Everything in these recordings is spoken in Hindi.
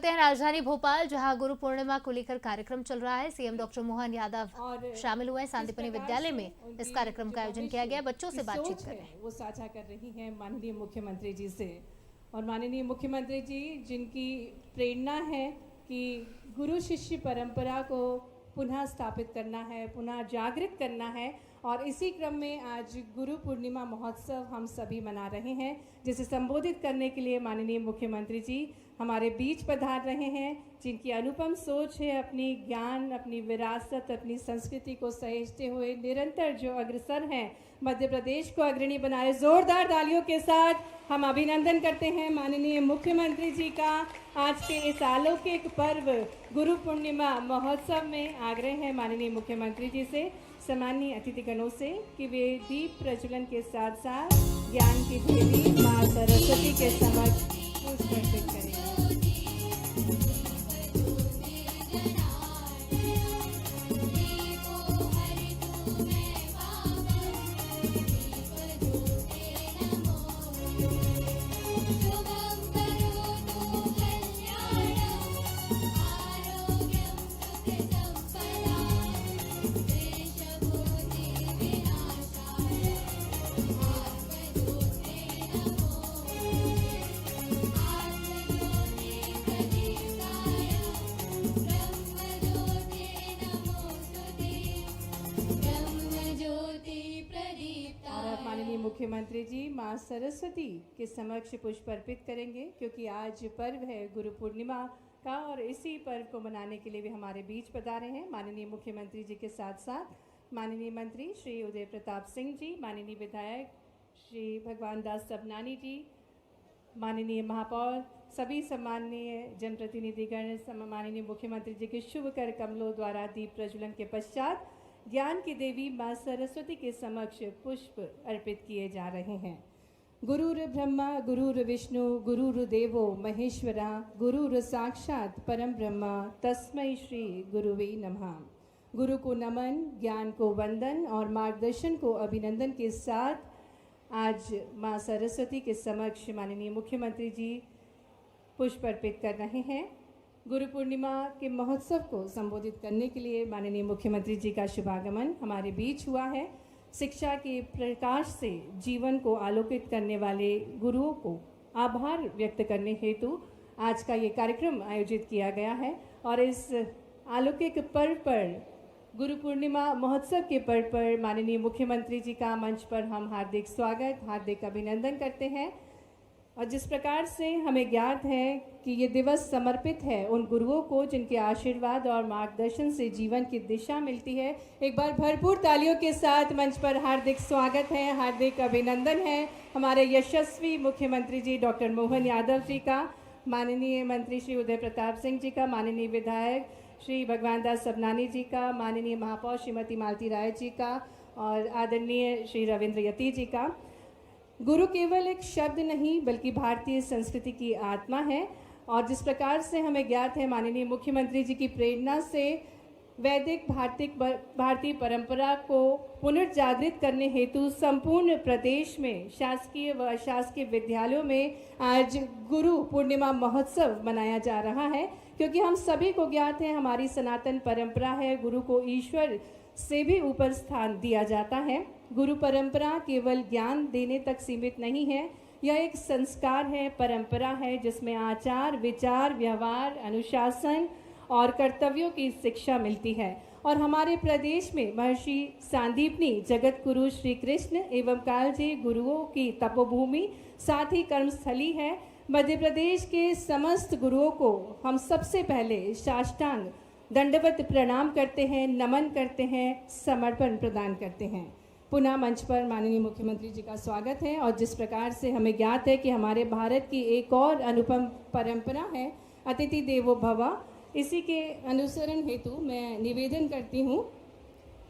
हैं राजधानी भोपाल, जहां गुरु पूर्णिमा को लेकर कार्यक्रम चल रहा है। सीएम डॉक्टर मोहन यादव शामिल हुए हैं। शांतिपुनी विद्यालय में इस कार्यक्रम का आयोजन किया गया। बच्चों से बातचीत कर रहे हैं, वो साझा कर रही हैं माननीय मुख्यमंत्री जी से। और माननीय मुख्यमंत्री जी जिनकी प्रेरणा है कि गुरु शिष्य परंपरा को पुनः स्थापित करना है, पुनः जागृत करना है, और इसी क्रम में आज गुरु पूर्णिमा महोत्सव हम सभी मना रहे हैं, जिसे संबोधित करने के लिए माननीय मुख्यमंत्री जी हमारे बीच पधार रहे हैं, जिनकी अनुपम सोच है अपनी ज्ञान, अपनी विरासत, अपनी संस्कृति को सहेजते हुए निरंतर जो अग्रसर हैं, मध्य प्रदेश को अग्रणी बनाए। जोरदार तालियों के साथ हम अभिनंदन करते हैं माननीय मुख्यमंत्री जी का। आज के इस अलौकिक पर्व गुरु पूर्णिमा महोत्सव में आग्रह है माननीय मुख्यमंत्री जी से, सम्मानीय अतिथिगणों से, कि वे दीप प्रज्वलन के साथ साथ ज्ञान की देवी माँ सरस्वती के समक्ष पुष्प अर्पित करें। माननीय मुख्यमंत्री जी माँ सरस्वती के समक्ष पुष्प अर्पित करेंगे, क्योंकि आज पर्व है गुरु पूर्णिमा का, और इसी पर्व को मनाने के लिए भी हमारे बीच पधारे हैं। माननीय मुख्यमंत्री जी के साथ साथ माननीय मंत्री श्री उदय प्रताप सिंह जी, माननीय विधायक श्री भगवान दास सबनानी जी, माननीय महापौर, सभी सम्माननीय जनप्रतिनिधिगण, माननीय मुख्यमंत्री जी के शुभ कर कमलों द्वारा दीप प्रज्वलन के पश्चात ज्ञान की देवी माँ सरस्वती के समक्ष पुष्प अर्पित किए जा रहे हैं। गुरुर ब्रह्मा गुरुर विष्णु गुरुर्देवो महेश्वरा गुरुर साक्षात परम ब्रह्मा तस्मै श्री गुरुवे नमः। गुरु को नमन, ज्ञान को वंदन और मार्गदर्शन को अभिनंदन के साथ आज माँ सरस्वती के समक्ष माननीय मुख्यमंत्री जी पुष्प अर्पित कर रहे हैं। गुरु पूर्णिमा के महोत्सव को संबोधित करने के लिए माननीय मुख्यमंत्री जी का शुभागमन हमारे बीच हुआ है। शिक्षा के प्रकाश से जीवन को आलोकित करने वाले गुरुओं को आभार व्यक्त करने हेतु आज का ये कार्यक्रम आयोजित किया गया है। और इस अलौकिक पर्व पर, गुरु पूर्णिमा महोत्सव के पर्व पर माननीय मुख्यमंत्री जी का मंच पर हम हार्दिक स्वागत, हार्दिक अभिनंदन करते हैं। और जिस प्रकार से हमें ज्ञात है कि ये दिवस समर्पित है उन गुरुओं को जिनके आशीर्वाद और मार्गदर्शन से जीवन की दिशा मिलती है, एक बार भरपूर तालियों के साथ मंच पर हार्दिक स्वागत है, हार्दिक अभिनंदन है हमारे यशस्वी मुख्यमंत्री जी डॉक्टर मोहन यादव जी का, माननीय मंत्री श्री उदय प्रताप सिंह जी का, माननीय विधायक श्री भगवान दास सबनानी जी का, माननीय महापौर श्रीमती मालती राय जी का, और आदरणीय श्री रविंद्र यति जी का। गुरु केवल एक शब्द नहीं बल्कि भारतीय संस्कृति की आत्मा है। और जिस प्रकार से हमें ज्ञात है माननीय मुख्यमंत्री जी की प्रेरणा से वैदिक भारतीय परंपरा को पुनर्जागृत करने हेतु संपूर्ण प्रदेश में शासकीय व अशासकीय विद्यालयों में आज गुरु पूर्णिमा महोत्सव मनाया जा रहा है। क्योंकि हम सभी को ज्ञात है हमारी सनातन परंपरा है, गुरु को ईश्वर से भी ऊपर स्थान दिया जाता है। गुरु परंपरा केवल ज्ञान देने तक सीमित नहीं है, यह एक संस्कार है, परंपरा है, जिसमें आचार, विचार, व्यवहार, अनुशासन और कर्तव्यों की शिक्षा मिलती है। और हमारे प्रदेश में महर्षि सांदीपनी जगत गुरु श्री कृष्ण एवं कालजी गुरुओं की तपोभूमि, साथ ही कर्मस्थली है। मध्य प्रदेश के समस्त गुरुओं को हम सबसे पहले साष्टांग दंडवत प्रणाम करते हैं, नमन करते हैं, समर्पण प्रदान करते हैं। पुनः मंच पर माननीय मुख्यमंत्री जी का स्वागत है। और जिस प्रकार से हमें ज्ञात है कि हमारे भारत की एक और अनुपम परंपरा है अतिथि देवो भव, इसी के अनुसरण हेतु मैं निवेदन करती हूँ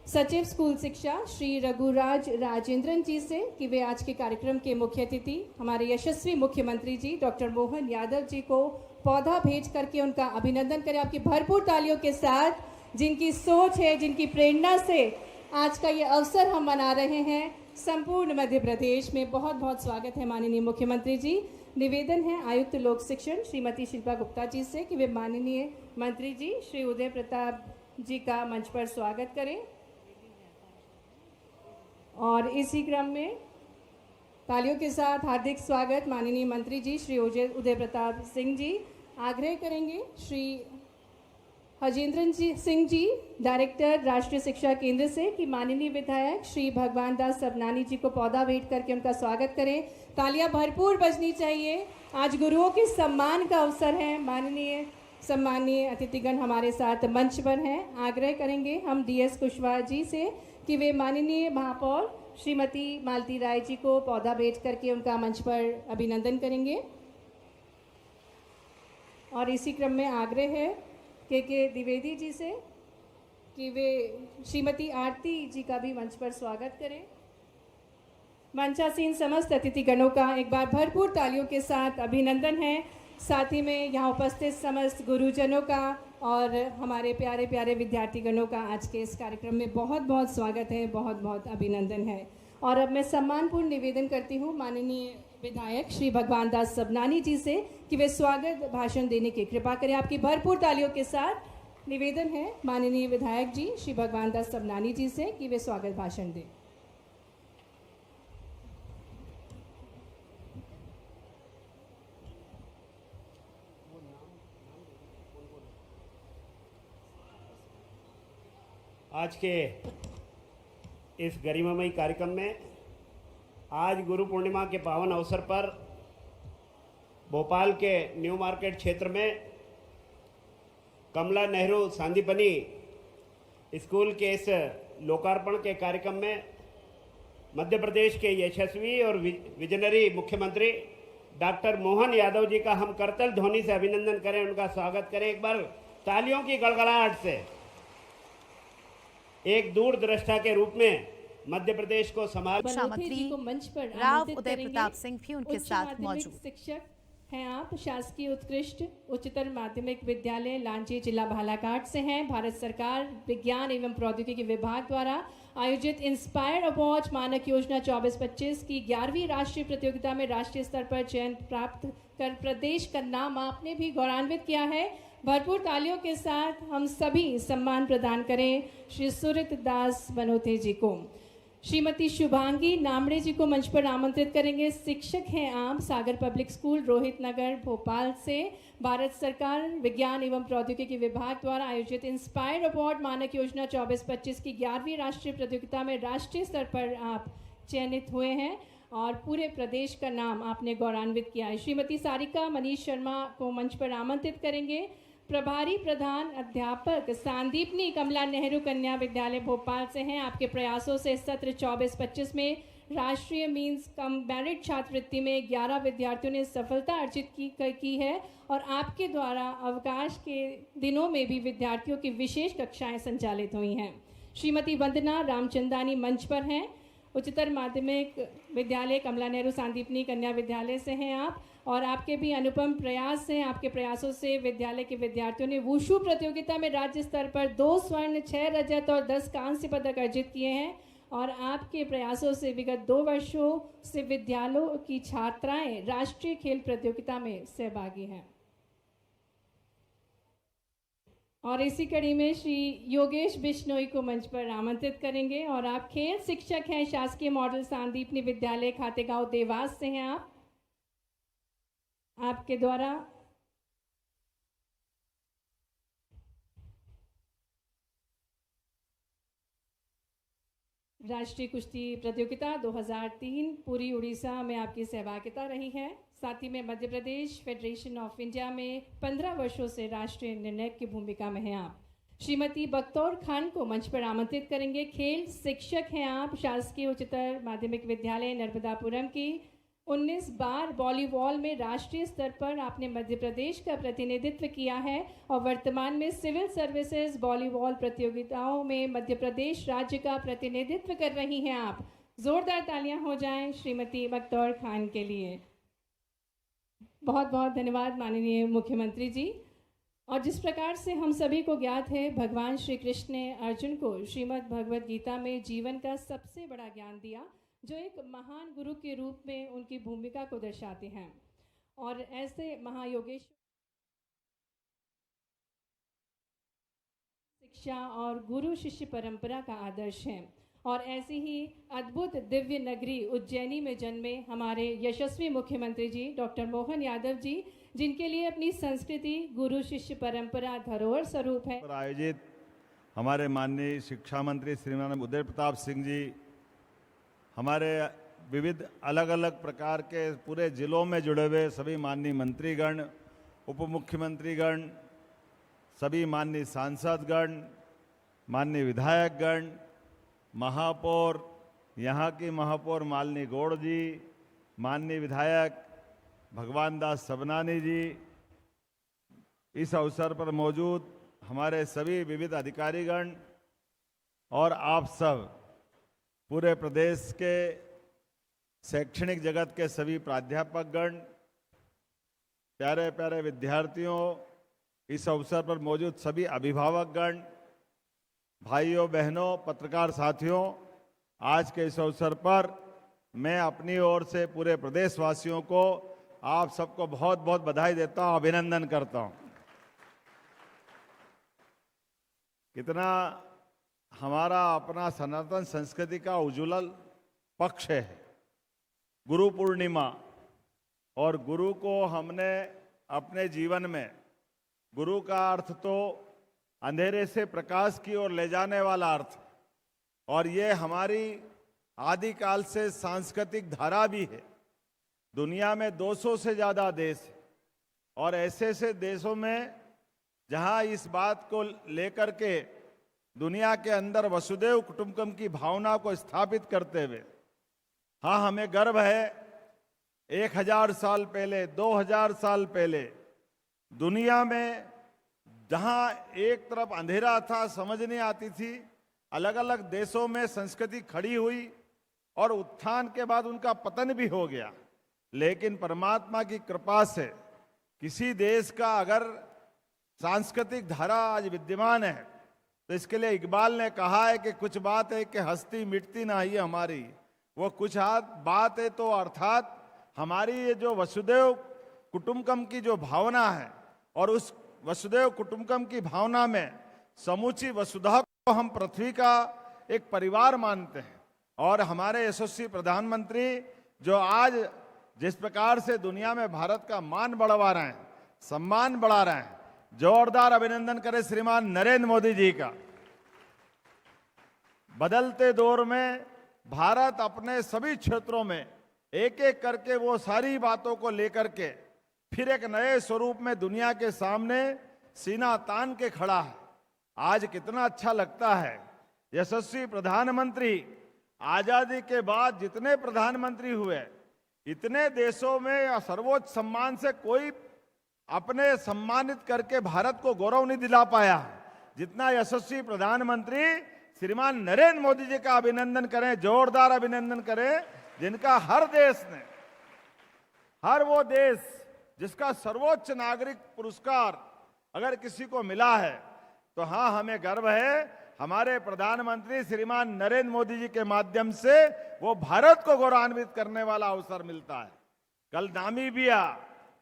सचिव स्कूल शिक्षा श्री रघुराज राजेंद्रन जी से कि वे आज के कार्यक्रम के मुख्य अतिथि हमारे यशस्वी मुख्यमंत्री जी डॉक्टर मोहन यादव जी को पौधा भेज करके उनका अभिनंदन करें आपकी भरपूर तालियों के साथ, जिनकी सोच है, जिनकी प्रेरणा से आज का ये अवसर हम मना रहे हैं। संपूर्ण मध्य प्रदेश में बहुत बहुत स्वागत है माननीय मुख्यमंत्री जी। निवेदन है आयुक्त लोक शिक्षण श्रीमती शिल्पा गुप्ता जी से कि वे माननीय मंत्री जी श्री उदय प्रताप जी का मंच पर स्वागत करें। और इसी क्रम में तालियों के साथ हार्दिक स्वागत माननीय मंत्री जी श्री उदय प्रताप सिंह जी। आग्रह करेंगे श्री हजेंद्र सिंह जी डायरेक्टर राष्ट्रीय शिक्षा केंद्र से कि माननीय विधायक श्री भगवान दास सबनानी जी को पौधा भेंट करके उनका स्वागत करें। तालियां भरपूर बजनी चाहिए। आज गुरुओं के सम्मान का अवसर है। माननीय सम्मानीय अतिथिगण हमारे साथ मंच पर हैं। आग्रह करेंगे हम DS कुशवाहा जी से कि वे माननीय महापौर श्रीमती मालती राय जी को पौधा भेंट करके उनका मंच पर अभिनंदन करेंगे। और इसी क्रम में आग्रह है के द्विवेदी जी से कि वे श्रीमती आरती जी का भी मंच पर स्वागत करें। मंचासीन समस्त अतिथिगणों का एक बार भरपूर तालियों के साथ अभिनंदन है। साथ ही में यहाँ उपस्थित समस्त गुरुजनों का और हमारे प्यारे प्यारे विद्यार्थीगणों का आज के इस कार्यक्रम में बहुत बहुत स्वागत है, बहुत बहुत अभिनंदन है। और अब मैं सम्मानपूर्ण निवेदन करती हूँ माननीय विधायक श्री भगवान दास सबनानी जी से कि वे स्वागत भाषण देने की कृपा करें। आपकी भरपूर तालियों के साथ निवेदन है माननीय विधायक जी श्री भगवान दास सबनानी जी से कि वे स्वागत भाषण दें। आज के इस गरिमामयी कार्यक्रम में आज गुरु पूर्णिमा के पावन अवसर पर भोपाल के न्यू मार्केट क्षेत्र में कमला नेहरू सांदीपनी स्कूल के इस लोकार्पण के कार्यक्रम में मध्य प्रदेश के यशस्वी और विजनरी मुख्यमंत्री डॉक्टर मोहन यादव जी का हम करतल ध्वनि से अभिनंदन करें, उनका स्वागत करें एक बार तालियों की गड़गड़ाहट से। एक दूरदृष्टा के रूप में मध्य प्रदेश को संभाल मंत्री राव उदय प्रताप सिंह भी उनके साथ मौजूद। शिक्षक हैं आप शासकीय उत्कृष्ट उच्चतर माध्यमिक विद्यालय लांजी जिला बालाघाट से हैं। भारत सरकार विज्ञान एवं प्रौद्योगिकी विभाग द्वारा आयोजित इंस्पायर अवार्ड मानक योजना 24-25 की 11वीं राष्ट्रीय प्रतियोगिता में राष्ट्रीय स्तर पर चयन प्राप्त कर प्रदेश का नाम आपने भी गौरवान्वित किया है। भरपूर तालियों के साथ हम सभी सम्मान प्रदान करें श्री सुरित दास बनोते जी को। श्रीमती शुभांगी नामड़े जी को मंच पर आमंत्रित करेंगे। शिक्षक हैं आप सागर पब्लिक स्कूल रोहित नगर भोपाल से। भारत सरकार विज्ञान एवं प्रौद्योगिकी विभाग द्वारा आयोजित इंस्पायर अवार्ड मानक योजना 24-25 की 11वीं राष्ट्रीय प्रतियोगिता में राष्ट्रीय स्तर पर आप चयनित हुए हैं और पूरे प्रदेश का नाम आपने गौरवान्वित किया है। श्रीमती सारिका मनीष शर्मा को मंच पर आमंत्रित करेंगे। प्रभारी प्रधान अध्यापक सांदीपनी कमला नेहरू कन्या विद्यालय भोपाल से हैं। आपके प्रयासों से सत्र 24-25 में राष्ट्रीय मीन्स कम मेरिट छात्रवृत्ति में 11 विद्यार्थियों ने सफलता अर्जित की है और आपके द्वारा अवकाश के दिनों में भी विद्यार्थियों की विशेष कक्षाएं संचालित हुई हैं। श्रीमती वंदना रामचंदानी मंच पर हैं। उच्चतर माध्यमिक विद्यालय कमला नेहरू सांदीपनी कन्या विद्यालय से हैं आप और आपके भी अनुपम प्रयास हैं। आपके प्रयासों से विद्यालय के विद्यार्थियों ने वुशु प्रतियोगिता में राज्य स्तर पर 2 स्वर्ण 6 रजत और 10 कांस्य पदक अर्जित किए हैं और आपके प्रयासों से विगत 2 वर्षों से विद्यालयों की छात्राएं राष्ट्रीय खेल प्रतियोगिता में सहभागी हैं। और इसी कड़ी में श्री योगेश बिश्नोई को मंच पर आमंत्रित करेंगे। और आप खेल शिक्षक हैं शासकीय मॉडल सांदीपनी विद्यालय खातेगांव देवास से हैं। आपके द्वारा राष्ट्रीय कुश्ती प्रतियोगिता 2003 पूरी उड़ीसा में आपकी सहभागिता रही है। साथ ही में Madhya Pradesh federation of India में 15 वर्षों से राष्ट्रीय निर्णायक की भूमिका में हैं आप। श्रीमती बख्तौर खान को मंच पर आमंत्रित करेंगे। खेल शिक्षक हैं आप शासकीय उच्चतर माध्यमिक विद्यालय नर्मदापुरम की। 19 बार वॉलीबॉल में राष्ट्रीय स्तर पर आपने मध्य प्रदेश का प्रतिनिधित्व किया है और वर्तमान में सिविल सर्विसेज वॉलीबॉल प्रतियोगिताओं में मध्य प्रदेश राज्य का प्रतिनिधित्व कर रही हैं आप। जोरदार तालियां हो जाएं श्रीमती बख्तौर खान के लिए। बहुत बहुत धन्यवाद माननीय मुख्यमंत्री जी। और जिस प्रकार से हम सभी को ज्ञात है भगवान श्री कृष्ण ने अर्जुन को श्रीमद् भगवद गीता में जीवन का सबसे बड़ा ज्ञान दिया जो एक महान गुरु के रूप में उनकी भूमिका को दर्शाते हैं। और ऐसे महायोगेश्वर शिक्षा और गुरु शिष्य परंपरा का आदर्श है। और ऐसी ही अद्भुत दिव्य नगरी उज्जैनी में जन्मे हमारे यशस्वी मुख्यमंत्री जी डॉक्टर मोहन यादव जी, जिनके लिए अपनी संस्कृति गुरु शिष्य परंपरा धरोहर स्वरूप है। पर आयोजित हमारे माननीय शिक्षा मंत्री श्रीमान उदय प्रताप सिंह जी, हमारे विविध अलग अलग प्रकार के पूरे जिलों में जुड़े हुए सभी माननीय मंत्रीगण, उप मुख्यमंत्रीगण, सभी माननीय सांसदगण, माननीय विधायकगण, महापौर, यहाँ की महापौर मालिनी गौड़ जी, माननीय विधायक भगवान दास सबनानी जी, इस अवसर पर मौजूद हमारे सभी विविध अधिकारीगण और आप सब, पूरे प्रदेश के शैक्षणिक जगत के सभी प्राध्यापकगण, प्यारे प्यारे विद्यार्थियों, इस अवसर पर मौजूद सभी अभिभावकगण, भाइयों बहनों, पत्रकार साथियों, आज के इस अवसर पर मैं अपनी ओर से पूरे प्रदेशवासियों को, आप सबको बहुत बहुत बधाई देता हूं, अभिनंदन करता हूं। कितना हमारा अपना सनातन संस्कृति का उज्ज्वल पक्ष है गुरु पूर्णिमा, और गुरु को हमने अपने जीवन में, गुरु का अर्थ तो अंधेरे से प्रकाश की ओर ले जाने वाला अर्थ, और ये हमारी आदिकाल से सांस्कृतिक धारा भी है। दुनिया में 200 से ज़्यादा देश है, और ऐसे ऐसे देशों में जहां इस बात को लेकर के दुनिया के अंदर वसुदेव कुटुंबकम की भावना को स्थापित करते हुए, हाँ, हमें गर्व है 1000 साल पहले, 2000 साल पहले दुनिया में जहां एक तरफ अंधेरा था, समझ नहीं आती थी, अलग अलग देशों में संस्कृति खड़ी हुई और उत्थान के बाद उनका पतन भी हो गया। लेकिन परमात्मा की कृपा से किसी देश का अगर सांस्कृतिक धारा आज विद्यमान है, तो इसके लिए इकबाल ने कहा है कि कुछ बात है कि हस्ती मिटती नहीं हमारी, वो कुछ बात है तो अर्थात हमारी ये जो वसुदेव कुटुंबकम की जो भावना है, और उस वसुदेव कुटुंबकम की भावना में समूची वसुधा को हम पृथ्वी का एक परिवार मानते हैं। और हमारे यशस्वी प्रधानमंत्री जो आज जिस प्रकार से दुनिया में भारत का मान बढ़वा रहे हैं, सम्मान बढ़ा रहे हैं, जोरदार अभिनंदन करें श्रीमान नरेंद्र मोदी जी का। बदलते दौर में भारत अपने सभी क्षेत्रों में एक एक करके वो सारी बातों को लेकर के फिर एक नए स्वरूप में दुनिया के सामने सीना तान के खड़ा है। आज कितना अच्छा लगता है, यशस्वी प्रधानमंत्री, आजादी के बाद जितने प्रधानमंत्री हुए, इतने देशों में सर्वोच्च सम्मान से कोई अपने सम्मानित करके भारत को गौरव नहीं दिला पाया जितना यशस्वी प्रधानमंत्री श्रीमान नरेंद्र मोदी जी का अभिनंदन करें, जोरदार अभिनंदन करें, जिनका हर देश ने, हर वो देश जिसका सर्वोच्च नागरिक पुरस्कार अगर किसी को मिला है, तो हाँ, हमें गर्व है हमारे प्रधानमंत्री श्रीमान नरेंद्र मोदी जी के माध्यम से वो भारत को गौरवान्वित करने वाला अवसर मिलता है। कल नामीबिया,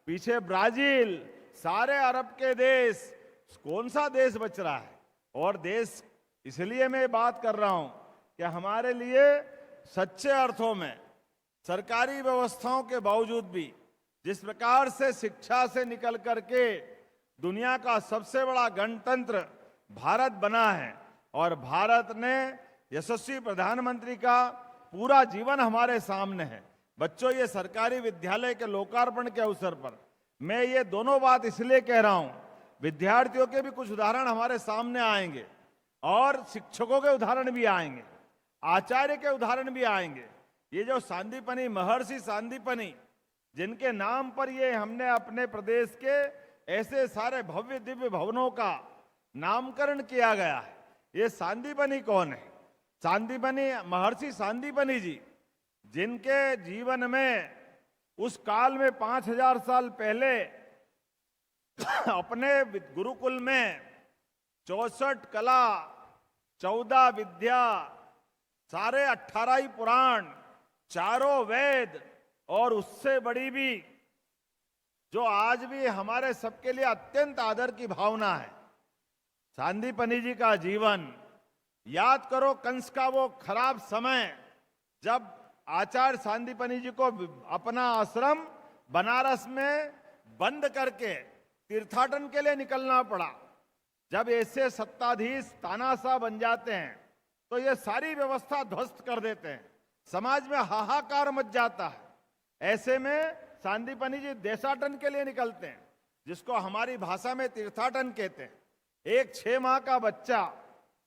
पीछे ब्राजील, सारे अरब के देश, कौन सा देश बच रहा है? और देश, इसलिए मैं बात कर रहा हूं कि हमारे लिए सच्चे अर्थों में सरकारी व्यवस्थाओं के बावजूद भी जिस प्रकार से शिक्षा से निकल करके दुनिया का सबसे बड़ा गणतंत्र भारत बना है, और भारत ने यशस्वी प्रधानमंत्री का पूरा जीवन हमारे सामने है। बच्चों, ये सरकारी विद्यालय के लोकार्पण के अवसर पर मैं ये दोनों बात इसलिए कह रहा हूं, विद्यार्थियों के भी कुछ उदाहरण हमारे सामने आएंगे और शिक्षकों के उदाहरण भी आएंगे, आचार्य के उदाहरण भी आएंगे। ये जो सांदीपनि, महर्षि सांदीपनि, जिनके नाम पर ये हमने अपने प्रदेश के ऐसे सारे भव्य दिव्य भवनों का नामकरण किया गया है, ये सांदीपनि कौन है? सांदीपनि, महर्षि सांदीपनि जी, जिनके जीवन में उस काल में 5000 साल पहले अपने गुरुकुल में 64 कला, 14 विद्या, सारे 18 ही पुराण, चारों वेद और उससे बड़ी भी जो आज भी हमारे सबके लिए अत्यंत आदर की भावना है। सांदीपनि जी का जीवन याद करो, कंस का वो खराब समय जब आचार्य सांदीपनि जी को अपना आश्रम बनारस में बंद करके तीर्थाटन के लिए निकलना पड़ा। जब ऐसे सत्ताधीश तानाशाह बन जाते हैं तो ये सारी व्यवस्था ध्वस्त कर देते हैं, समाज में हाहाकार मच जाता है। ऐसे में सांदीपनि जी देशाटन के लिए निकलते हैं, जिसको हमारी भाषा में तीर्थाटन कहते हैं। एक 6 माह का बच्चा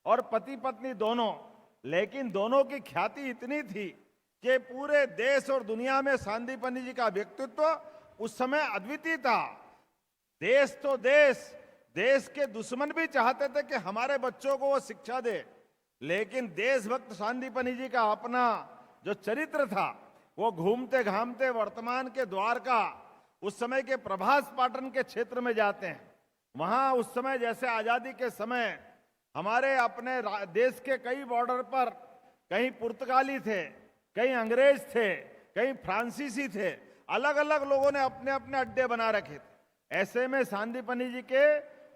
और पति पत्नी दोनों, लेकिन दोनों की ख्याति इतनी थी कि पूरे देश और दुनिया में सांदीपनि जी का व्यक्तित्व उस समय अद्वितीय था। देश तो देश के दुश्मन भी चाहते थे कि हमारे बच्चों को वो शिक्षा दे, लेकिन देशभक्त सांदीपनि जी का अपना जो चरित्र था, वो घूमते घामते वर्तमान के द्वारका, उस समय के प्रभास पाटन के क्षेत्र में जाते हैं। वहां उस समय जैसे आजादी के समय हमारे अपने देश के कई बॉर्डर पर कहीं पुर्तगाली थे, कहीं अंग्रेज थे, कहीं फ्रांसीसी थे, अलग अलग लोगों ने अपने अपने अड्डे बना रखे थे। ऐसे में सांदीपनि जी के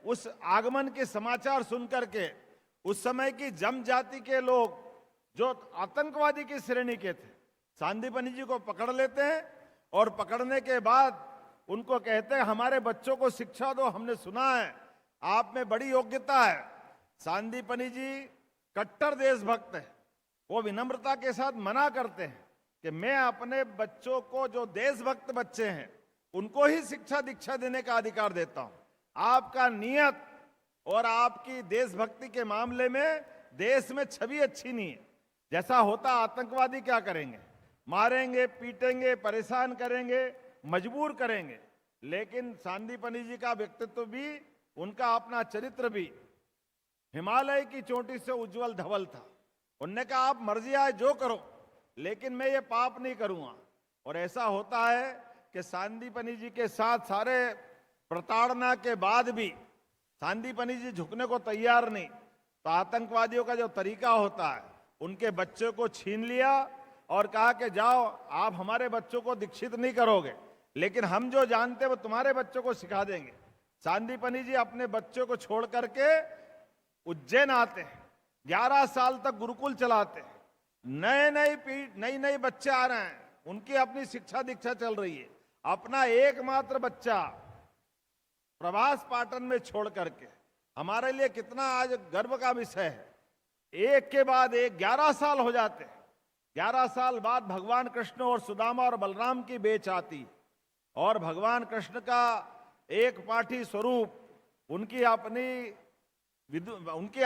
उस आगमन के समाचार सुनकर के उस समय की जम जाति के लोग जो आतंकवादी की श्रेणी के थे, सांदीपनि जी को पकड़ लेते हैं और पकड़ने के बाद उनको कहते हैं हमारे बच्चों को शिक्षा दो, हमने सुना है आप में बड़ी योग्यता है। सांदीपनि जी कट्टर देशभक्त है, वो विनम्रता के साथ मना करते हैं कि मैं अपने बच्चों को, जो देशभक्त बच्चे हैं, उनको ही शिक्षा दीक्षा देने का अधिकार देता हूं। आपका नियत और आपकी देशभक्ति के मामले में देश में छवि अच्छी नहीं है। जैसा होता आतंकवादी क्या करेंगे, मारेंगे, पीटेंगे, परेशान करेंगे, मजबूर करेंगे। लेकिन सांदीपनि जी का व्यक्तित्व भी, उनका अपना चरित्र भी हिमालय की चोटी से उज्जवल धवल था। उनने कहा आप मर्जी आए जो करो, लेकिन मैं ये पाप नहीं करूंगा। और ऐसा होता है कि सांदीपनि जी के साथ सारे प्रताड़ना के बाद भी सांदीपनि जी झुकने को तैयार नहीं। तो आतंकवादियों का जो तरीका होता है, उनके बच्चों को छीन लिया और कहा कि जाओ, आप हमारे बच्चों को दीक्षित नहीं करोगे, लेकिन हम जो जानते हैं वो तुम्हारे बच्चों को सिखा देंगे। सांदीपनि जी अपने बच्चों को छोड़ करके उज्जैन आते हैं, 11 साल तक गुरुकुल चलाते हैं। नई बच्चे आ रहे हैं, उनकी अपनी शिक्षा दीक्षा चल रही है। अपना एकमात्र बच्चा प्रभास पाटन में छोड़ करके, हमारे लिए कितना आज गर्व का विषय है। एक के बाद एक 11 साल हो जाते हैं। 11 साल बाद भगवान कृष्ण और सुदामा और बलराम की बेच आती, और भगवान कृष्ण का एक पाठी स्वरूप, उनकी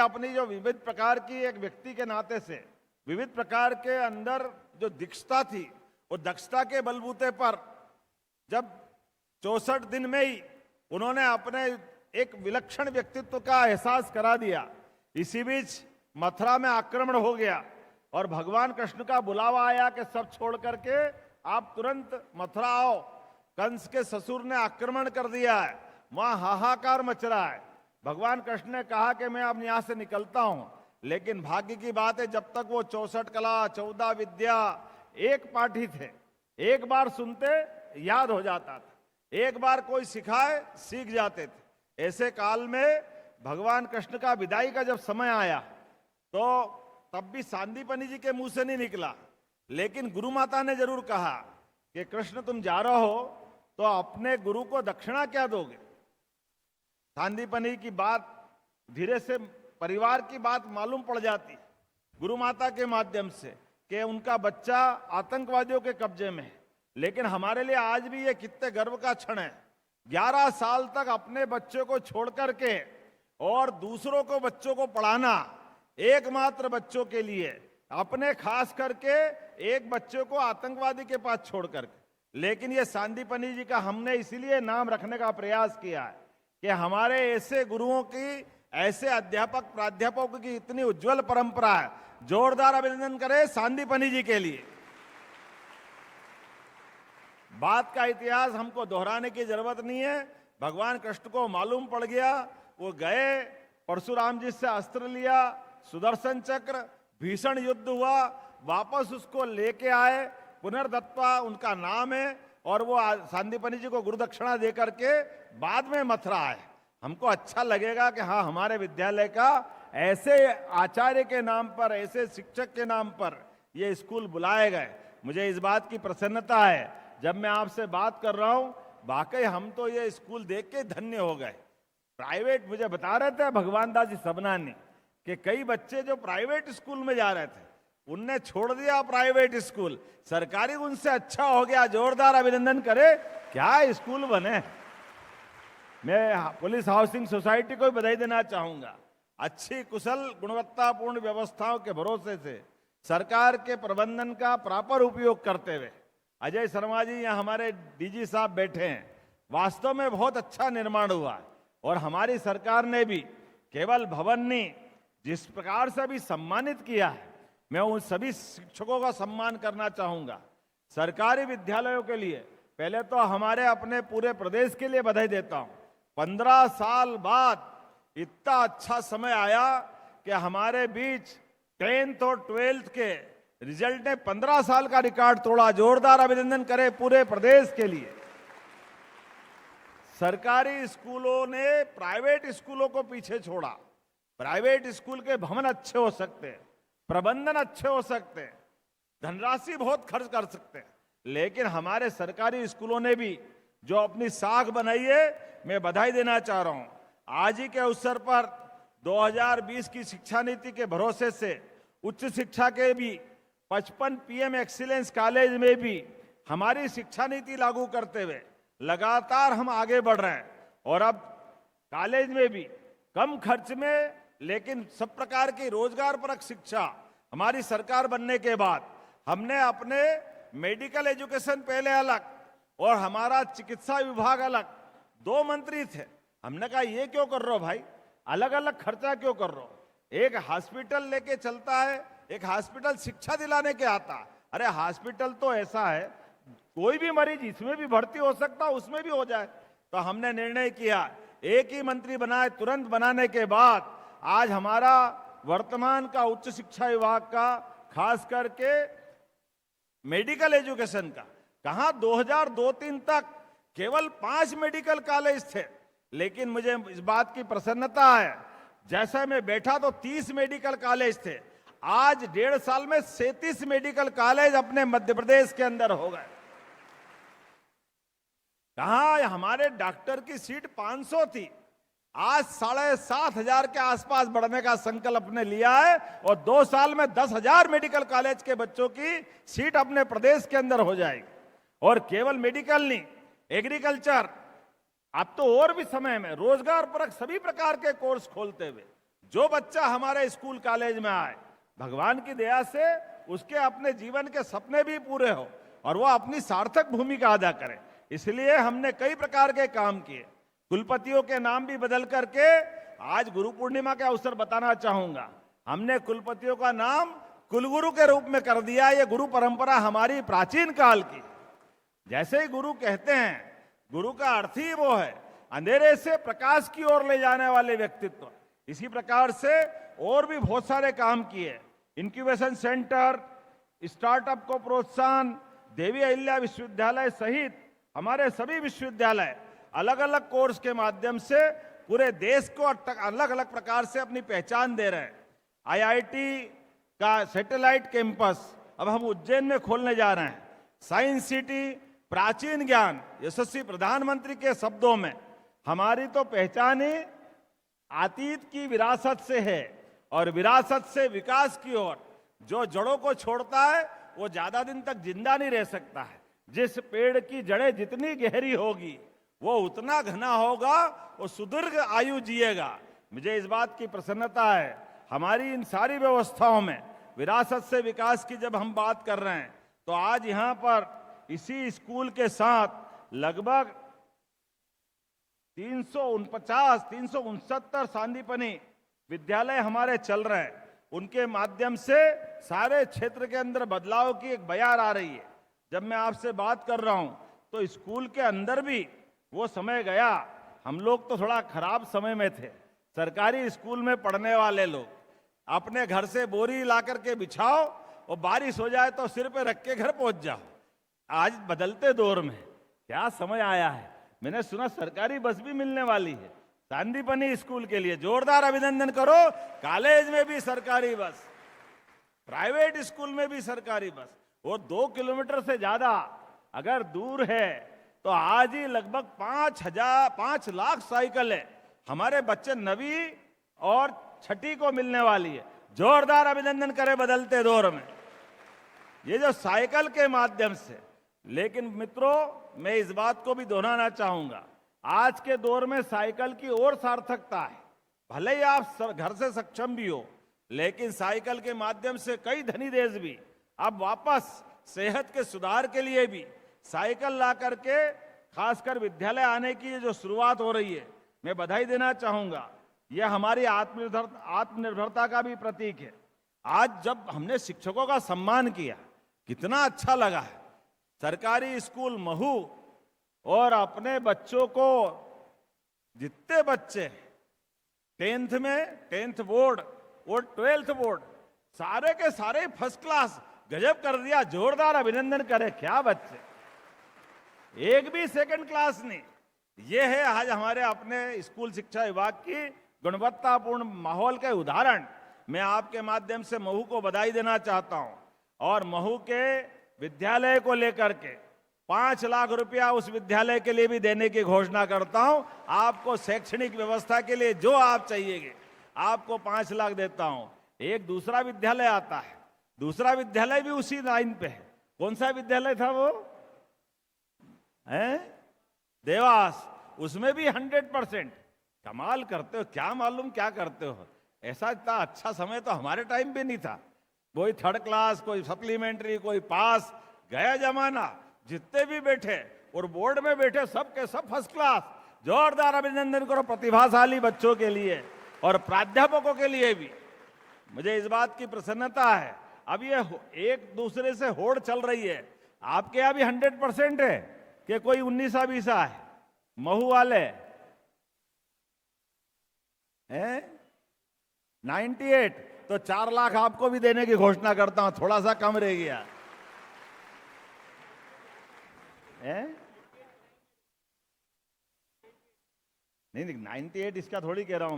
अपनी जो विविध प्रकार की एक व्यक्ति के नाते से विविध प्रकार के अंदर जो दक्षता थी, वो दक्षता के बलबूते पर जब 64 दिन में ही उन्होंने अपने एक विलक्षण व्यक्तित्व का एहसास करा दिया। इसी बीच मथुरा में आक्रमण हो गया और भगवान कृष्ण का बुलावा आया कि सब छोड़ करके आप तुरंत मथुरा आओ, कंस के ससुर ने आक्रमण कर दिया है, वहां हाहाकार मच रहा है। भगवान कृष्ण ने कहा कि मैं अब यहां से निकलता हूं, लेकिन भाग्य की बात है जब तक वो 64 कला 14 विद्या एक पाठी थे, एक बार सुनते याद हो जाता था, एक बार कोई सिखाए सीख जाते थे। ऐसे काल में भगवान कृष्ण का विदाई का जब समय आया तो तब भी सांदीपनि जी के मुंह से नहीं निकला, लेकिन गुरु माता ने जरूर कहा कि कृष्ण तुम जा रहे हो तो अपने गुरु को दक्षिणा क्या दोगे। सांदीपनि की बात धीरे से परिवार की बात मालूम पड़ जाती गुरु माता के माध्यम से कि उनका बच्चा आतंकवादियों के कब्जे में है। लेकिन हमारे लिए आज भी ये कितने गर्व का क्षण है, 11 साल तक अपने बच्चों को छोड़ करके और दूसरों को बच्चों को पढ़ाना, एकमात्र बच्चों के लिए, अपने खास करके एक बच्चे को आतंकवादी के पास छोड़ करके। लेकिन ये सांदीपनि जी का हमने इसीलिए नाम रखने का प्रयास किया है कि हमारे ऐसे गुरुओं की, ऐसे अध्यापक प्राध्यापकों की इतनी उज्जवल परंपरा है। जोरदार अभिनंदन करें सांदीपनि जी के लिए। बात का इतिहास हमको दोहराने की जरूरत नहीं है, भगवान कृष्ण को मालूम पड़ गया, वो गए, परशुराम जी से अस्त्र लिया, सुदर्शन चक्र, भीषण युद्ध हुआ, वापस उसको लेके आए, पुनर्दत्ता उनका नाम है, और वो सांदीपनि जी को गुरुदक्षिणा दे करके बाद में मथ रहा है। हमको अच्छा लगेगा कि हाँ, हमारे विद्यालय का ऐसे आचार्य के नाम पर, ऐसे शिक्षक के नाम पर ये स्कूल बुलाए गए। मुझे इस बात की प्रसन्नता है। जब मैं आपसे बात कर रहा हूं, वाकई हम तो ये स्कूल देख के धन्य हो गए। प्राइवेट, मुझे बता रहे थे भगवान दास जी सबनानी कि कई बच्चे जो प्राइवेट स्कूल में जा रहे थे उनने छोड़ दिया प्राइवेट स्कूल, सरकारी उनसे अच्छा हो गया। जोरदार अभिनंदन करे, क्या स्कूल बने। मैं पुलिस हाउसिंग सोसाइटी को भी बधाई देना चाहूंगा। अच्छी कुशल गुणवत्तापूर्ण व्यवस्थाओं के भरोसे से सरकार के प्रबंधन का प्रॉपर उपयोग करते हुए, अजय शर्मा जी यहाँ हमारे डीजी साहब बैठे हैं, वास्तव में बहुत अच्छा निर्माण हुआ है। और हमारी सरकार ने भी केवल भवन नहीं, जिस प्रकार से अभी सम्मानित किया है, मैं उन सभी शिक्षकों का सम्मान करना चाहूंगा। सरकारी विद्यालयों के लिए पहले तो हमारे अपने पूरे प्रदेश के लिए बधाई देता हूं। 15 साल बाद इतना अच्छा समय आया कि हमारे बीच 10th और 12th के रिजल्ट ने 15 साल का रिकॉर्ड तोड़ा। जोरदार अभिनंदन करें पूरे प्रदेश के लिए। सरकारी स्कूलों ने प्राइवेट स्कूलों को पीछे छोड़ा। प्राइवेट स्कूल के भवन अच्छे हो सकते हैं, प्रबंधन अच्छे हो सकते हैं, धनराशि बहुत खर्च कर सकते हैं, लेकिन हमारे सरकारी स्कूलों ने भी जो अपनी साख बनाई है, मैं बधाई देना चाह रहा हूं। आज ही के अवसर पर 2020 की शिक्षा नीति के भरोसे से उच्च शिक्षा के भी 55 पीएम एक्सीलेंस कॉलेज में भी हमारी शिक्षा नीति लागू करते हुए लगातार हम आगे बढ़ रहे हैं। और अब कॉलेज में भी कम खर्च में, लेकिन सब प्रकार की रोजगारपरक शिक्षा हमारी सरकार बनने के बाद हमने अपने मेडिकल एजुकेशन पहले अलग और हमारा चिकित्सा विभाग अलग, 2 मंत्री थे। हमने कहा ये क्यों कर रहे हो भाई, अलग अलग खर्चा क्यों कर रहे हो। एक हॉस्पिटल लेके चलता है, एक हॉस्पिटल शिक्षा दिलाने के आता। अरे हॉस्पिटल तो ऐसा है, कोई भी मरीज इसमें भी भर्ती हो सकता, उसमें भी हो जाए। तो हमने निर्णय किया, एक ही मंत्री बनाए। तुरंत बनाने के बाद आज हमारा वर्तमान का उच्च शिक्षा विभाग का, खास करके मेडिकल एजुकेशन का, कहां 2002-03 तक केवल 5 मेडिकल कॉलेज थे, लेकिन मुझे इस बात की प्रसन्नता है, जैसे मैं बैठा तो 30 मेडिकल कॉलेज थे। आज 1.5 साल में 37 मेडिकल कॉलेज अपने मध्य प्रदेश के अंदर हो गए। कहां हमारे डॉक्टर की सीट 500 थी, आज 7,500 के आसपास बढ़ने का संकल्प ने लिया है। और 2 साल में 10,000 मेडिकल कॉलेज के बच्चों की सीट अपने प्रदेश के अंदर हो जाएगी। और केवल मेडिकल नहीं, एग्रीकल्चर, अब तो और भी समय में रोजगार परक सभी प्रकार के कोर्स खोलते हुए जो बच्चा हमारे स्कूल कॉलेज में आए, भगवान की दया से उसके अपने जीवन के सपने भी पूरे हो और वो अपनी सार्थक भूमिका अदा करे। इसलिए हमने कई प्रकार के काम किए। कुलपतियों के नाम भी बदल करके आज गुरु पूर्णिमा के अवसर बताना चाहूंगा, हमने कुलपतियों का नाम कुलगुरु के रूप में कर दिया। ये गुरु परंपरा हमारी प्राचीन काल की। जैसे ही गुरु कहते हैं, गुरु का अर्थ ही वो है अंधेरे से प्रकाश की ओर ले जाने वाले व्यक्तित्व। इसी प्रकार से और भी बहुत सारे काम किए। इंक्यूबेशन सेंटर, स्टार्टअप को प्रोत्साहन, देवी अहिल्या विश्वविद्यालय सहित हमारे सभी विश्वविद्यालय अलग अलग कोर्स के माध्यम से पूरे देश को अलग अलग प्रकार से अपनी पहचान दे रहे हैं। आईआईटी का सैटेलाइट कैंपस अब हम उज्जैन में खोलने जा रहे हैं। साइंस सिटी, प्राचीन ज्ञान, यशस्वी प्रधानमंत्री के शब्दों में हमारी तो पहचान ही अतीत की विरासत से है और विरासत से विकास की ओर। जो जड़ों को छोड़ता है वो ज्यादा दिन तक जिंदा नहीं रह सकता है। जिस पेड़ की जड़ें जितनी गहरी होगी वो उतना घना होगा, वो सुदीर्घ आयु जिएगा। मुझे इस बात की प्रसन्नता है, हमारी इन सारी व्यवस्थाओं में विरासत से विकास की जब हम बात कर रहे हैं, तो आज यहां पर इसी स्कूल के साथ लगभग 369 सांदीपनि विद्यालय हमारे चल रहे हैं। उनके माध्यम से सारे क्षेत्र के अंदर बदलाव की एक बयार आ रही है। जब मैं आपसे बात कर रहा हूं तो स्कूल के अंदर भी वो समय गया। हम लोग तो थोड़ा खराब समय में थे। सरकारी स्कूल में पढ़ने वाले लोग अपने घर से बोरी ला करके बिछाओ और बारिश हो जाए तो सिर पे रख के घर पहुंच जाओ। आज बदलते दौर में क्या समय आया है। मैंने सुना सरकारी बस भी मिलने वाली है सांदीपनी स्कूल के लिए, जोरदार अभिनंदन करो। कॉलेज में भी सरकारी बस, प्राइवेट स्कूल में भी सरकारी बस। वो 2 किलोमीटर से ज्यादा अगर दूर है तो आज ही लगभग 5 लाख साइकिल है हमारे बच्चे 9वीं और 6ठी को मिलने वाली है। जोरदार अभिनंदन करें बदलते दौर में ये जो साइकिल के माध्यम से। लेकिन मित्रों, मैं इस बात को भी दोहराना चाहूंगा, आज के दौर में साइकिल की और सार्थकता है। भले ही आप घर से सक्षम भी हो, लेकिन साइकिल के माध्यम से कई धनी देश भी अब वापस सेहत के सुधार के लिए भी साइकिल ला करके खासकर विद्यालय आने की जो शुरुआत हो रही है, मैं बधाई देना चाहूंगा। यह हमारी आत्मनिर्भरता का भी प्रतीक है। आज जब हमने शिक्षकों का सम्मान किया, कितना अच्छा लगा है। सरकारी स्कूल महू और अपने बच्चों को, जितने बच्चे 10th बोर्ड और 12th बोर्ड सारे के सारे फर्स्ट क्लास, गजब कर दिया। जोरदार अभिनंदन करें। क्या बच्चे, एक भी सेकंड क्लास नहीं। यह है आज हमारे अपने स्कूल शिक्षा विभाग की गुणवत्तापूर्ण माहौल के उदाहरण। मैं आपके माध्यम से महू को बधाई देना चाहता हूं और महू के विद्यालय को लेकर के 5 लाख रुपया उस विद्यालय के लिए भी देने की घोषणा करता हूं। आपको शैक्षणिक व्यवस्था के लिए जो आप चाहिएगे, आपको 5 लाख देता हूं। एक दूसरा विद्यालय आता है, दूसरा विद्यालय भी उसी लाइन पे है। कौन सा विद्यालय था वो? है देवास। उसमें भी 100%। कमाल करते हो। क्या मालूम क्या करते हो। ऐसा इतना अच्छा समय तो हमारे टाइम पे नहीं था। कोई 3rd क्लास, कोई सप्लीमेंट्री, कोई पास, गया जमाना। जितने भी बैठे और बोर्ड में बैठे सब के सब फर्स्ट क्लास। जोरदार अभिनंदन करो प्रतिभाशाली बच्चों के लिए और प्राध्यापकों के लिए भी। मुझे इस बात की प्रसन्नता है। अब ये एक दूसरे से होड़ चल रही है। आपके यहाँ भी 100% है कि कोई 19-20 है? महू वाले हैं 98, तो 4 लाख आपको भी देने की घोषणा करता हूं। थोड़ा सा कम रह गया है? नहीं 98 इसका थोड़ी कह रहा हूं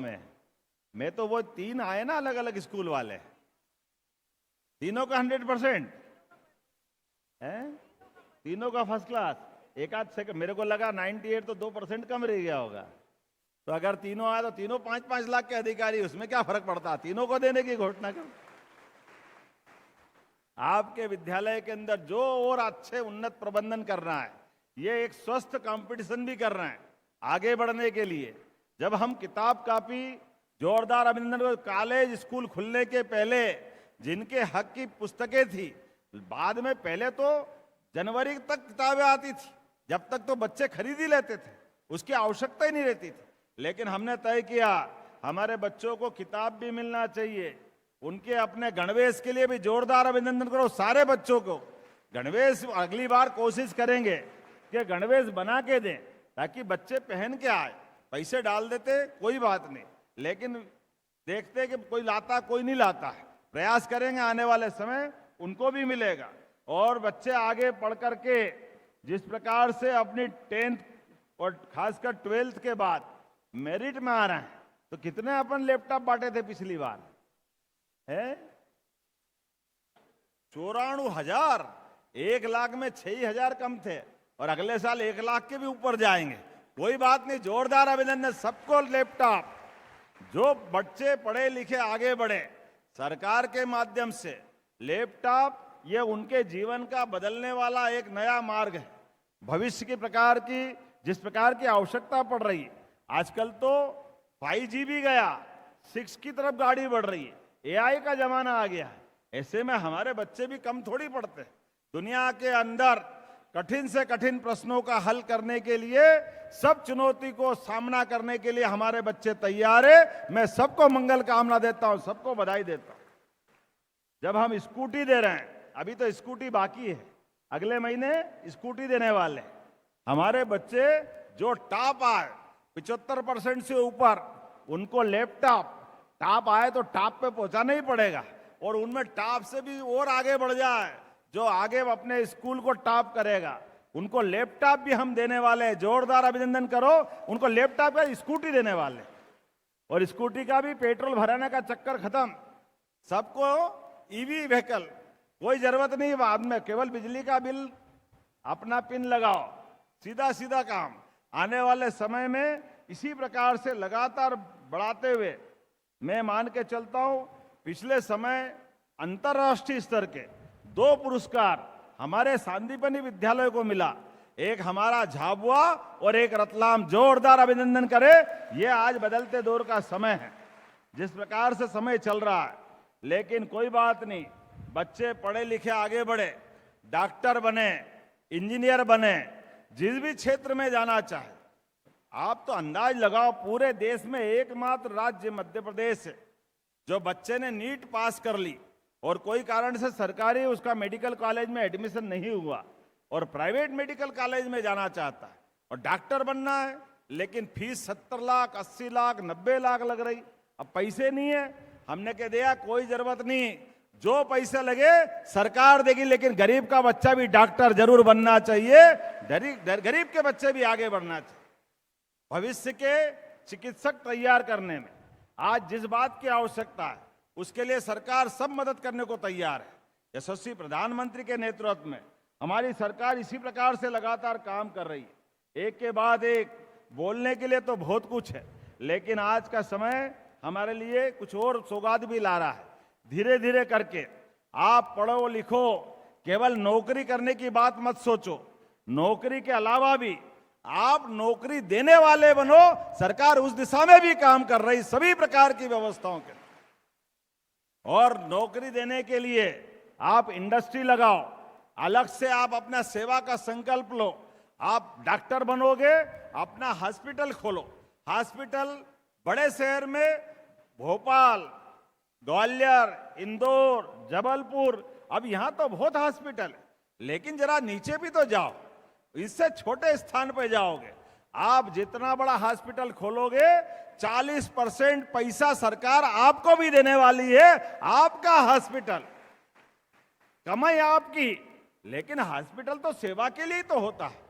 मैं तो वो 3 आए ना अलग अलग स्कूल वाले, तीनों का 100% है, तीनों का फर्स्ट क्लास। एक आध सेकंड मेरे को लगा 98 तो 2% कम रह गया होगा। तो अगर तीनों आए तो तीनों 5-5 लाख के अधिकारी, उसमें क्या फर्क पड़ता, तीनों को देने की घोषणा करो। आपके विद्यालय के अंदर जो और अच्छे उन्नत प्रबंधन करना है, ये एक स्वस्थ कंपटीशन भी कर रहे हैं आगे बढ़ने के लिए। जब हम किताब कापी, जोरदार अभिनंदन। कॉलेज स्कूल खुलने के पहले जिनके हक की पुस्तकें थी, बाद में पहले तो जनवरी तक किताबें आती थी, जब तक तो बच्चे खरीद ही लेते थे, उसकी आवश्यकता ही नहीं रहती थी। लेकिन हमने तय किया हमारे बच्चों को किताब भी मिलना चाहिए। उनके अपने गणवेश के लिए भी जोरदार अभिनंदन करो सारे बच्चों को। गणवेश अगली बार कोशिश करेंगे कि गणवेश बना के दें ताकि बच्चे पहन के आए। पैसे डाल देते कोई बात नहीं, लेकिन देखते कि कोई लाता कोई नहीं लाता है। प्रयास करेंगे आने वाले समय उनको भी मिलेगा। और बच्चे आगे पढ़ करके जिस प्रकार से अपनी 10th और खासकर 12th के बाद मेरिट में आ रहे हैं, तो कितने अपन लैपटॉप बांटे थे पिछली बार है? 94,000। 1 लाख में 6,000 कम थे और अगले साल 1 लाख के भी ऊपर जाएंगे। कोई बात नहीं, जोरदार अभिनंदन सबको लैपटॉप। जो बच्चे पढ़े लिखे आगे बढ़े, सरकार के माध्यम से लैपटॉप ये उनके जीवन का बदलने वाला एक नया मार्ग है। भविष्य की प्रकार की जिस प्रकार की आवश्यकता पड़ रही है, आजकल तो 5G भी गया, 6 की तरफ गाड़ी बढ़ रही है, AI का जमाना आ गया है। ऐसे में हमारे बच्चे भी कम थोड़ी पढ़ते। दुनिया के अंदर कठिन से कठिन प्रश्नों का हल करने के लिए, सब चुनौती को सामना करने के लिए हमारे बच्चे तैयार है। मैं सबको मंगल कामना देता हूं, सबको बधाई देता हूं। जब हम स्कूटी दे रहे हैं, अभी तो स्कूटी बाकी है, अगले महीने स्कूटी देने वाले। हमारे बच्चे जो टॉप आए 75% से ऊपर, उनको लैपटॉप टॉप आए तो टॉप पे पहुंचाना ही पड़ेगा। और उनमें टॉप से भी और आगे बढ़ जाए, जो आगे अपने स्कूल को टॉप करेगा, उनको लैपटॉप भी हम देने वाले हैं, जोरदार अभिनंदन करो। उनको लैपटॉप का स्कूटी देने वाले, और स्कूटी का भी पेट्रोल भराने का चक्कर खत्म, सबको ईवी व्हीकल, कोई जरूरत नहीं बाद में, केवल बिजली का बिल अपना पिन लगाओ, सीधा सीधा काम। आने वाले समय में इसी प्रकार से लगातार बढ़ाते हुए मैं मान के चलता हूं। पिछले समय अंतर्राष्ट्रीय स्तर के 2 पुरस्कार हमारे सांदीपनि विद्यालय को मिला, एक हमारा झाबुआ और एक रतलाम। जोरदार अभिनंदन करें। यह आज बदलते दौर का समय है, जिस प्रकार से समय चल रहा है, लेकिन कोई बात नहीं, बच्चे पढ़े लिखे आगे बढ़े, डॉक्टर बने, इंजीनियर बने, जिस भी क्षेत्र में जाना चाहे। आप तो अंदाज लगाओ, पूरे देश में एकमात्र राज्य मध्य प्रदेश है जो बच्चे ने नीट पास कर ली और कोई कारण से सरकारी उसका मेडिकल कॉलेज में एडमिशन नहीं हुआ और प्राइवेट मेडिकल कॉलेज में जाना चाहता है और डॉक्टर बनना है, लेकिन फीस 70 लाख, 80 लाख, 90 लाख लग रही। अब पैसे नहीं है, हमने कह दिया कोई जरूरत नहीं, जो पैसे लगे सरकार देगी, लेकिन गरीब का बच्चा भी डॉक्टर जरूर बनना चाहिए, गरीब के बच्चे भी आगे बढ़ना चाहिए। भविष्य के चिकित्सक तैयार करने में आज जिस बात की आवश्यकता है, उसके लिए सरकार सब मदद करने को तैयार है। यशस्वी प्रधानमंत्री के नेतृत्व में हमारी सरकार इसी प्रकार से लगातार काम कर रही है। एक के बाद एक बोलने के लिए तो बहुत कुछ है, लेकिन आज का समय हमारे लिए कुछ और सौगात भी ला रहा है। धीरे धीरे करके आप पढ़ो लिखो, केवल नौकरी करने की बात मत सोचो, नौकरी के अलावा भी आप नौकरी देने वाले बनो। सरकार उस दिशा में भी काम कर रही, सभी प्रकार की व्यवस्थाओं के, और नौकरी देने के लिए आप इंडस्ट्री लगाओ, अलग से आप अपना सेवा का संकल्प लो। आप डॉक्टर बनोगे, अपना हॉस्पिटल खोलो। हॉस्पिटल बड़े शहर में भोपाल, ग्वालियर, इंदौर, जबलपुर, अब यहां तो बहुत हॉस्पिटल है, लेकिन जरा नीचे भी तो जाओ, इससे छोटे स्थान पर जाओगे। आप जितना बड़ा हॉस्पिटल खोलोगे 40% पैसा सरकार आपको भी देने वाली है। आपका हॉस्पिटल, कमाई आपकी, लेकिन हॉस्पिटल तो सेवा के लिए तो होता है।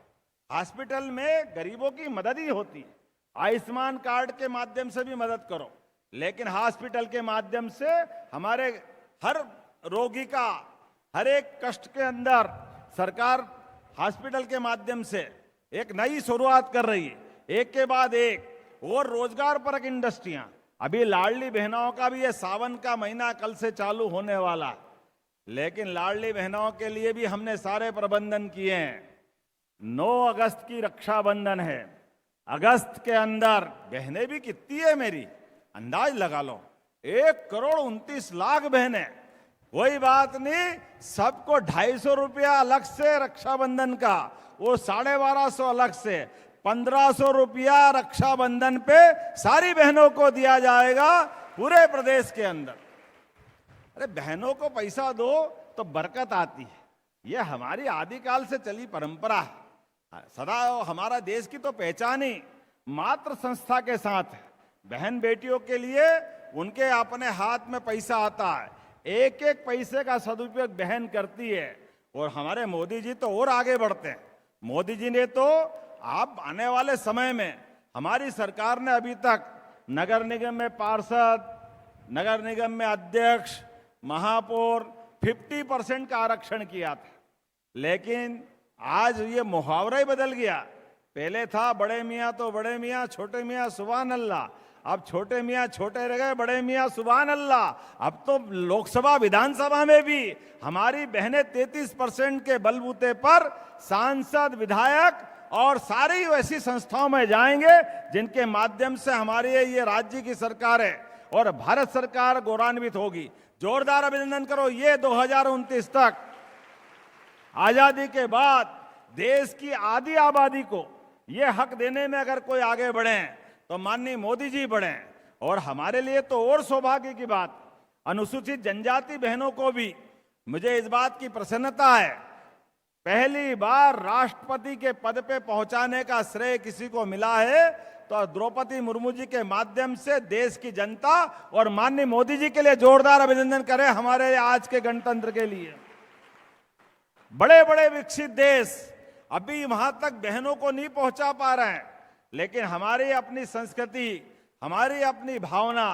हॉस्पिटल में गरीबों की मदद ही होती है। आयुष्मान कार्ड के माध्यम से भी मदद करो, लेकिन हॉस्पिटल के माध्यम से हमारे हर रोगी का हर एक कष्ट के अंदर सरकार हॉस्पिटल के माध्यम से एक नई शुरुआत कर रही है। एक के बाद एक और रोजगार परक इंडस्ट्रियां, अभी लाडली बहनों का भी ये सावन का महीना कल से चालू होने वाला है, लेकिन लाडली बहनों के लिए भी हमने सारे प्रबंधन किए हैं। 9 अगस्त की रक्षाबंधन है, अगस्त के अंदर बहनें भी कितनी है मेरी, अंदाज लगा लो, 1,29,00,000 बहनें। कोई बात नहीं, सबको 250 रुपया अलग से रक्षाबंधन का, वो 1250 अलग से, 1500 रुपया रक्षाबंधन पे सारी बहनों को दिया जाएगा पूरे प्रदेश के अंदर। अरे बहनों को पैसा दो तो बरकत आती है, ये हमारी आदिकाल से चली परंपरा है। सदा हमारा देश की तो पहचान ही मातृ संस्था के साथ है। बहन बेटियों के लिए उनके अपने हाथ में पैसा आता है, एक एक पैसे का सदुपयोग बहन करती है। और हमारे मोदी जी तो और आगे बढ़ते हैं। मोदी जी ने तो आप आने वाले समय में, हमारी सरकार ने अभी तक नगर निगम में पार्षद, नगर निगम में अध्यक्ष, महापौर 50% का आरक्षण किया था, लेकिन आज ये मुहावरा ही बदल गया। पहले था बड़े मियाँ तो बड़े मियाँ, छोटे मियाँ सुभान अल्लाह, अब छोटे मियाँ छोटे रह गए, बड़े मियाँ सुभान अल्लाह। अब तो लोकसभा विधानसभा में भी हमारी बहनें 33% के बलबूते पर सांसद, विधायक और सारी वैसी संस्थाओं में जाएंगे जिनके माध्यम से हमारी ये राज्य की सरकार है और भारत सरकार गौरवान्वित होगी। जोरदार अभिनंदन करो। ये 2029 तक आजादी के बाद देश की आधी आबादी को ये हक देने में अगर कोई आगे बढ़े तो माननीय मोदी जी बढ़े। और हमारे लिए तो और सौभाग्य की बात, अनुसूचित जनजाति बहनों को भी मुझे इस बात की प्रसन्नता है, पहली बार राष्ट्रपति के पद पे पहुंचाने का श्रेय किसी को मिला है तो द्रौपदी मुर्मू जी के माध्यम से देश की जनता और माननीय मोदी जी के लिए जोरदार अभिनंदन करें। हमारे आज के गणतंत्र के लिए बड़े बड़े विकसित देश अभी वहां तक बहनों को नहीं पहुंचा पा रहे हैं, लेकिन हमारी अपनी संस्कृति, हमारी अपनी भावना,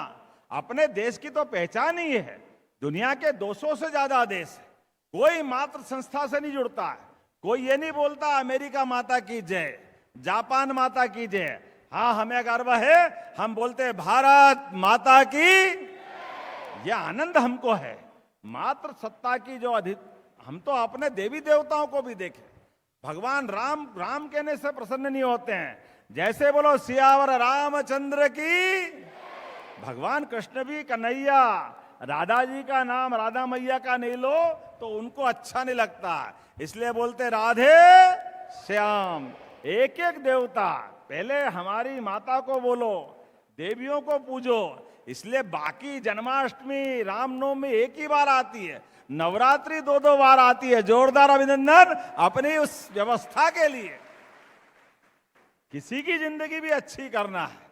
अपने देश की तो पहचान ही है। दुनिया के 200 से ज्यादा देश है, कोई मात्र संस्था से नहीं जुड़ता है। कोई ये नहीं बोलता अमेरिका माता की जय, जापान माता की जय। हाँ, हमें गर्व है, हम बोलते हैं भारत माता की। यह आनंद हमको है। मात्र सत्ता की जो हम तो अपने देवी देवताओं को भी देखें, भगवान राम राम कहने से प्रसन्न नहीं होते हैं। जैसे बोलो सियावर रामचंद्र की, भगवान कृष्ण भी कन्हैया, राधा जी का नाम राधा मैया का नहीं लो तो उनको अच्छा नहीं लगता, इसलिए बोलते राधे श्याम। एक एक देवता, पहले हमारी माता को बोलो, देवियों को पूजो। इसलिए बाकी जन्माष्टमी, रामनवमी एक ही बार आती है, नवरात्रि 2-2 बार आती है। जोरदार अभिनंदन अपनी उस व्यवस्था के लिए। किसी की जिंदगी भी अच्छी करना है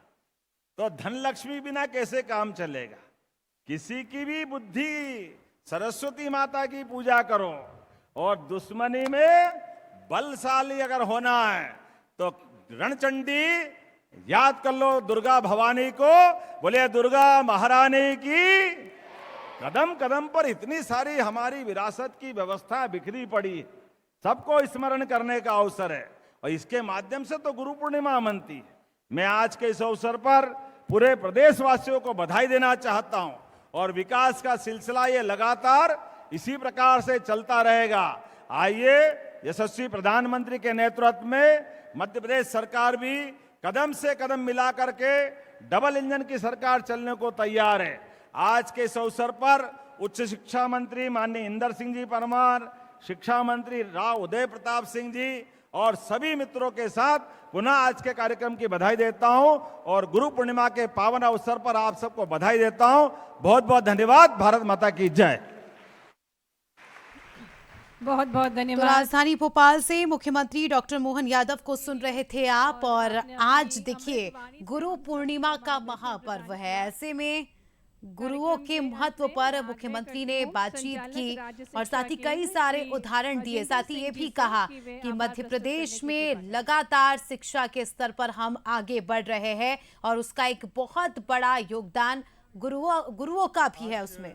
तो धन लक्ष्मी बिना कैसे काम चलेगा। किसी की भी बुद्धि, सरस्वती माता की पूजा करो। और दुश्मनी में बलशाली अगर होना है तो रणचंडी याद कर लो, दुर्गा भवानी को, बोले दुर्गा महारानी की। कदम कदम पर इतनी सारी हमारी विरासत की व्यवस्था बिखरी पड़ी, सबको स्मरण करने का अवसर है और इसके माध्यम से तो गुरु पूर्णिमा मनती है। मैं आज के इस अवसर पर पूरे प्रदेशवासियों को बधाई देना चाहता हूं और विकास का सिलसिला ये लगातार इसी प्रकार से चलता रहेगा। आइए, यशस्वी प्रधानमंत्री के नेतृत्व में मध्य प्रदेश सरकार भी कदम से कदम मिला करके डबल इंजन की सरकार चलने को तैयार है। आज के इस अवसर पर उच्च शिक्षा मंत्री माननीय इंदर सिंह जी परमार, शिक्षा मंत्री राव उदय प्रताप सिंह जी और सभी मित्रों के साथ पुनः आज के कार्यक्रम की बधाई देता हूं और गुरु पूर्णिमा के पावन अवसर पर आप सबको बधाई देता हूं। बहुत बहुत धन्यवाद। भारत माता की जय। बहुत बहुत तो धन्यवाद। राजधानी भोपाल से मुख्यमंत्री डॉक्टर मोहन यादव को सुन रहे थे आप। और आज देखिए, गुरु पूर्णिमा का महापर्व है, ऐसे में गुरुओं के महत्व पर मुख्यमंत्री ने बातचीत की और साथ ही कई सारे उदाहरण दिए। साथ ही ये भी कहा कि मध्य प्रदेश में लगातार शिक्षा के स्तर पर हम आगे बढ़ रहे हैं और उसका एक बहुत बड़ा योगदान गुरुओं का भी है उसमें।